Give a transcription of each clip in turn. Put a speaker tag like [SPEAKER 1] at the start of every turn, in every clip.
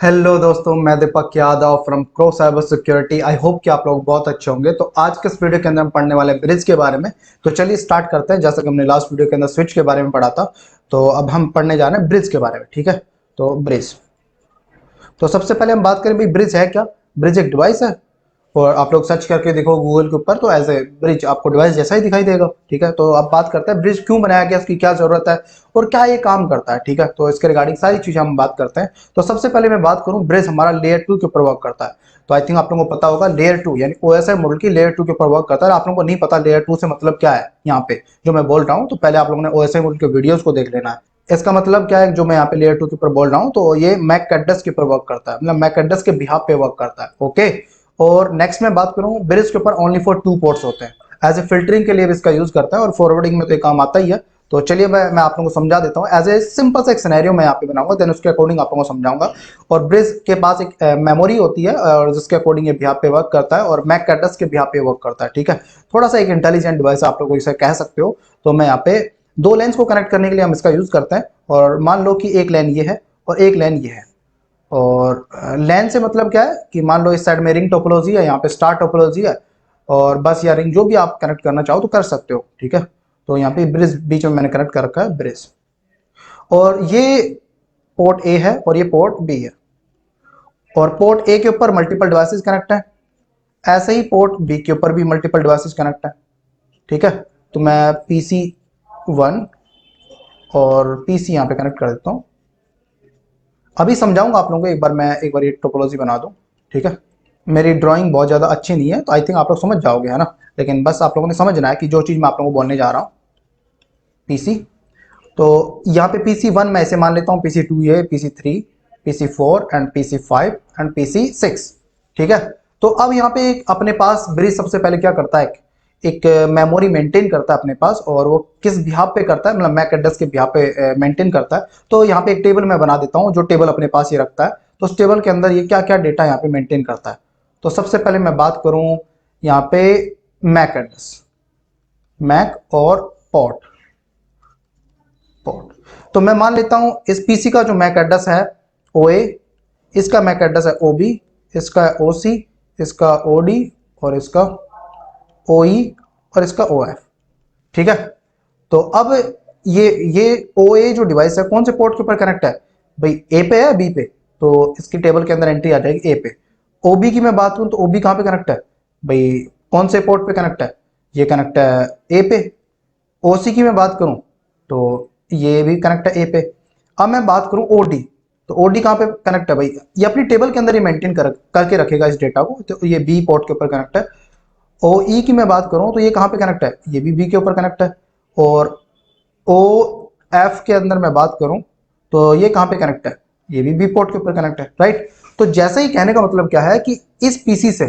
[SPEAKER 1] Hello दोस्तों, मैं Deepak Yadav from Crow cyber security. I hope कि आप लोग बहुत अच्छे होंगे। तो आज के इस वीडियो के अंदर हम पढ़ने वाले हैं ब्रिज के बारे में। तो चलिए स्टार्ट करते हैं। जैसा कि हमने लास्ट वीडियो के अंदर स्विच के बारे में पढ़ा था, तो अब हम पढ़ने जा रहे हैं ब्रिज के बारे में। ठीक है, तो ब्रिज। तो सबसे पहले हम बात करें भाई ब्रिज है क्या। ब्रिज एक डिवाइस है, और आप लोग सर्च करके देखो गूगल के ऊपर तो एज ए ब्रिज आपको डिवाइस जैसा ही दिखाई देगा। ठीक है, तो अब बात करते हैं ब्रिज क्यों बनाया गया, इसकी क्या जरूरत है और क्या ये काम करता है। ठीक है, तो इसके रिगार्डिंग सारी चीजें हम बात करते हैं। तो सबसे पहले मैं बात करूं, ब्रिज हमारा लेयर 2 के ऊपर वर्क करता है। तो आई थिंक आप लोगों को पता होगा लेयर 2 यानी ओएसआई मॉडल की लेयर 2 के ऊपर वर्क करता है। आप लोगों को नहीं पता लेयर 2 से मतलब क्या है यहाँ पे जो मैं बोल रहा हूँ, तो पहले आप लोगों ने ओएसआई मॉडल के वीडियोस को देख लेना है। इसका मतलब क्या है, जो मैं यहाँ पे लेयर 2 के ऊपर बोल रहा हूँ, तो ये मैक एड्रेस के ऊपर वर्क करता है, मतलब मैक एड्रेस के बिहाफ पे वर्क करता है। ओके, और नेक्स्ट मैं बात करूं, ब्रिज के ऊपर ओनली फॉर 2 पोर्ट्स होते हैं। एज ए फिल्टरिंग के लिए भी इसका यूज करता है, और फॉरवर्डिंग में तो ये काम आता ही है। तो चलिए मैं आप लोगों को समझा देता हूँ। एज ए सिंपल सा एक सिनेरियो मैं यहाँ पे बनाऊंगा, देन उसके अकॉर्डिंग आप लोगों को समझाऊंगा। और ब्रिज के पास एक मेमोरी होती है, और जिसके अकॉर्डिंग ये बिहाफ पे वर्क करता है, और मैक एड्रेस के बिहाफ पे वर्क करता है। ठीक है, थोड़ा सा एक इंटेलिजेंट डिवाइस आप लोग इसे कह सकते हो। तो मैं यहाँ पे दो लेंस को कनेक्ट करने के लिए हम इसका यूज करते हैं। और मान लो कि एक लेन ये है और एक लेन ये है। और लैन से मतलब क्या है कि मान लो इस साइड में रिंग टोपोलॉजी है, यहाँ पे स्टार टोपोलॉजी है, और बस या रिंग जो भी आप कनेक्ट करना चाहो तो कर सकते हो। ठीक है, तो यहाँ पे ब्रिज बीच में मैंने कनेक्ट कर रखा है ब्रिज। और ये पोर्ट ए है और ये पोर्ट बी है। और पोर्ट ए के ऊपर मल्टीपल डिवाइसेस कनेक्ट है, ऐसे ही पोर्ट बी के ऊपर भी मल्टीपल डिवाइसेस कनेक्ट है। ठीक है, तो मैं पीसी 1 और पीसी यहाँ पे कनेक्ट कर देता हूँ। अभी समझाऊंगा आप लोगों को, एक बार ये टोपोलॉजी बना दूं। ठीक है, मेरी ड्राइंग बहुत ज़्यादा अच्छी नहीं है, तो आई थिंक आप लोग समझ जाओगे, है ना। लेकिन बस आप लोगों ने समझना है कि जो चीज़ मैं आप लोगों को बोलने जा रहा हूँ। पीसी, तो यहाँ पे पीसी 1 मैं ऐसे मान लेता हूँ, पीसी 2 ये, PC 3, PC 4 and PC 5 and PC 6। ठीक है, तो अब यहाँ पे अपने पास ब्रिज सबसे पहले क्या करता है, एक मेमोरी मेंटेन करता है अपने पास। और वो किस बिहाफ पे करता है, मतलब मैक एड्रेस के बिहाफ पे मेंटेन करता है। तो यहाँ पे एक टेबल मैं बना देता हूँ, जो टेबल अपने पास ये रखता है। तो उस टेबल के अंदर ये क्या क्या डेटा यहाँ पे मेंटेन करता है। तो सबसे पहले मैं बात करूँ यहाँ पे मैक एड्रेस, मैक और पोर्ट। पोर्ट, तो मैं मान लेता हूँ इस पीसी का जो मैक एड्रेस है ओए, इसका मैक एड्रेस है ओबी, इसका ओसी, इसका ओडी, और इसका ओई, और इसका ओएफ। ठीक है, तो अब ये ओए जो डिवाइस है कौन से पोर्ट के ऊपर कनेक्ट है भाई, ए पे है बी पे। तो इसकी टेबल के अंदर एंट्री आ जाएगी ए पे। ओबी की मैं बात करूं तो ओबी कहां पे कनेक्ट है भाई, कौन से पोर्ट पे कनेक्ट है, ये कनेक्ट है ए पे। ओसी की मैं बात करूं तो ये भी कनेक्ट है ए पे। अब मैं बात करूं ओडी, तो ओडी कहां पे कनेक्ट है भाई, ये अपनी टेबल के अंदर ये मेंटेन करके रखेगा इस डेटा को। तो ये बी पोर्ट के ऊपर कनेक्ट है। ओ ई की मैं बात करूं तो ये कहां पे कनेक्ट है, ये भी बी के ऊपर कनेक्ट है। और ओ एफ के अंदर मैं बात करूं तो ये कहां पे कनेक्ट है, ये भी बी पोर्ट के ऊपर कनेक्ट है, राइट। तो जैसे ही कहने का मतलब क्या है कि इस पीसी से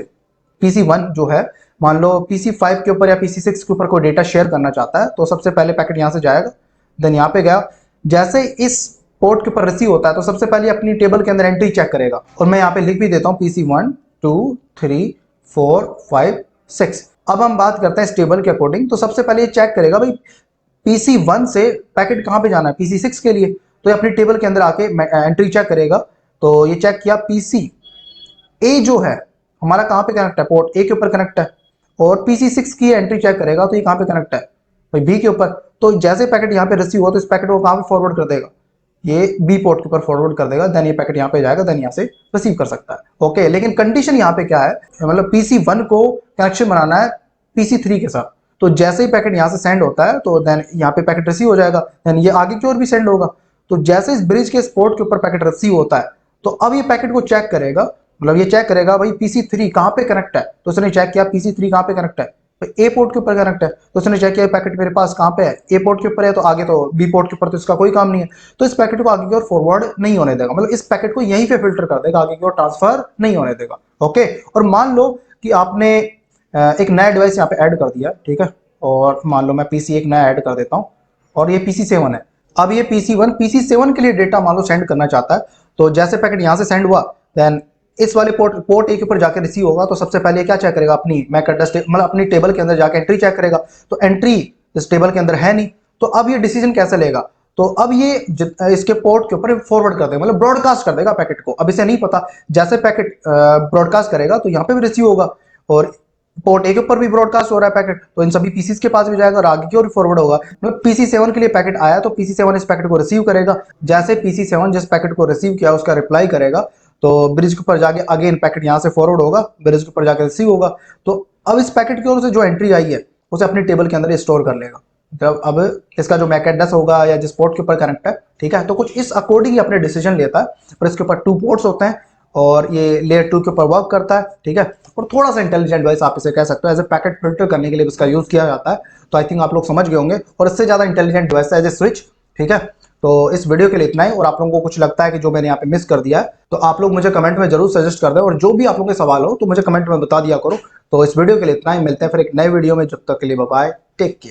[SPEAKER 1] पीसी 1 जो है, मान लो पीसी 5 के ऊपर या पीसी 6 के ऊपर कोई डेटा शेयर करना चाहता है, तो सबसे पहले पैकेट यहां से जाएगा, देन यहाँ पे गया। जैसे इस पोर्ट के ऊपर रिसीव होता है, तो सबसे पहले अपनी टेबल के अंदर एंट्री चेक करेगा। और मैं यहाँ पे लिख भी देता हूँ पीसी 1 2 3 4 5 6। अब हम बात करते हैं इस टेबल के अकॉर्डिंग। तो सबसे पहले ये चेक करेगा भाई पीसी 1 से पैकेट कहां पे जाना है, पीसी 6 के लिए। तो ये अपनी टेबल के अंदर आके एंट्री चेक करेगा। तो ये चेक किया, पीसी ए जो है हमारा कहां पे कनेक्ट है, पोर्ट ए के ऊपर कनेक्ट है। और पीसी 6 की एंट्री चेक करेगा, तो ये कहां पे कनेक्ट है भाई, बी के ऊपर। तो जैसे पैकेट यहाँ पे रिसीव हुआ, तो इस पैकेट को कहां पे फॉरवर्ड कर देगा, ये बी पोर्ट के ऊपर फॉरवर्ड कर देगा। देन ये पैकेट यहाँ पे जाएगा, देन यहाँ से रिसीव कर सकता है। ओके, लेकिन कंडीशन यहाँ पे क्या है, मतलब पीसी 1 को कनेक्शन बनाना है पीसी 3 के साथ। तो जैसे ही पैकेट यहाँ से सेंड होता है, तो देन यहाँ पे पैकेट रिसीव हो जाएगा, देन ये आगे की ओर भी सेंड होगा। तो जैसे इस ब्रिज के पोर्ट के ऊपर पैकेट रिसीव होता है, तो अब ये पैकेट को चेक करेगा, मतलब ये चेक करेगा भाई पीसी 3 कहाँ पे कनेक्ट है। तो उसने चेक किया पीसी 3 कहाँ पे कनेक्ट है, ए पोर्ट के ऊपर कनेक्ट है। तो उसने चेक किया पैकेट मेरे पास कहाँ पे है, ए पोर्ट के ऊपर है, तो आगे तो बी पोर्ट के ऊपर तो इसका कोई काम नहीं है। तो इस पैकेट को आगे की ओर फॉरवर्ड नहीं होने देगा, मतलब इस पैकेट को यहीं पे फिल्टर कर देगा, आगे की ओर ट्रांसफर नहीं होने देगा। ओके, और मान लो कि आपने एक नया डिवाइस यहाँ पे ऐड कर दिया, ठीक है। और मान लो मैं पीसी एक नया ऐड कर देता हूँ, और ये पीसी 7 है। अब ये पीसी 7 के लिए डेटा मान लो सेंड करना चाहता है। तो जैसे पैकेट यहाँ से सेंड हुआ, देन इस वाले पोर्ट ए के ऊपर जाकर रिसीव होगा। तो सबसे पहले क्या चेक करेगा, अपनी मैक एड्रेस मतलब अपनी टेबल के अंदर जाकर एंट्री चेक करेगा। तो एंट्री इस टेबल के अंदर है नहीं, तो अब ये डिसीजन कैसे लेगा, तो अब ये इसके पोर्ट के ऊपर फॉरवर्ड कर देगा, मतलब ब्रॉडकास्ट कर देगा पैकेट को। अब इसे नहीं पता, जैसे पैकेट ब्रॉडकास्ट करेगा तो यहाँ पे भी रिसीव होगा और पोर्ट ए के ऊपर भी ब्रॉडकास्ट हो रहा है पैकेट, तो इन सभी पीसीस के पास भी जाएगा और आगे की ओर फॉरवर्ड होगा। मतलब PC7 के लिए पैकेट आया तो PC7 इस पैकेट को रिसीव करेगा, जैसे PC7 जिस पैकेट को रिसीव किया उसका रिप्लाई करेगा तो ब्रिज के ऊपर जाके अगेन पैकेट यहाँ से फॉरवर्ड होगा, ब्रिज के ऊपर जाके रिसीव होगा। तो अब इस पैकेट की ओर से जो एंट्री आई है उसे अपनी टेबल के अंदर स्टोर कर लेगा। मतलब अब इसका जो मैक एड्रेस होगा या जिस पोर्ट के ऊपर कनेक्ट है, ठीक है, तो कुछ इस अकॉर्डिंग ही अपने डिसीजन लेता है। और इसके ऊपर 2 पोर्ट्स होते हैं और ये लेयर 2 के ऊपर वर्क करता है, ठीक है। और थोड़ा सा इंटेलिजेंट डिवाइस आप इसे कह सकते हो, एज ए पैकेट फिल्टर करने के लिए इसका यूज किया जाता है। तो आई थिंक आप लोग समझ गए होंगे। और इससे ज्यादा इंटेलिजेंट डिवाइस है एज ए स्विच, ठीक है। तो इस वीडियो के लिए इतना ही। और आप लोगों को कुछ लगता है कि जो मैंने यहाँ पे मिस कर दिया है तो आप लोग मुझे कमेंट में जरूर सजेस्ट कर दें, और जो भी आप लोगों के सवाल हो तो मुझे कमेंट में बता दिया करो। तो इस वीडियो के लिए इतना ही, मिलते हैं फिर एक नए वीडियो में। जब तक के लिए बाय बाय, टेक केयर।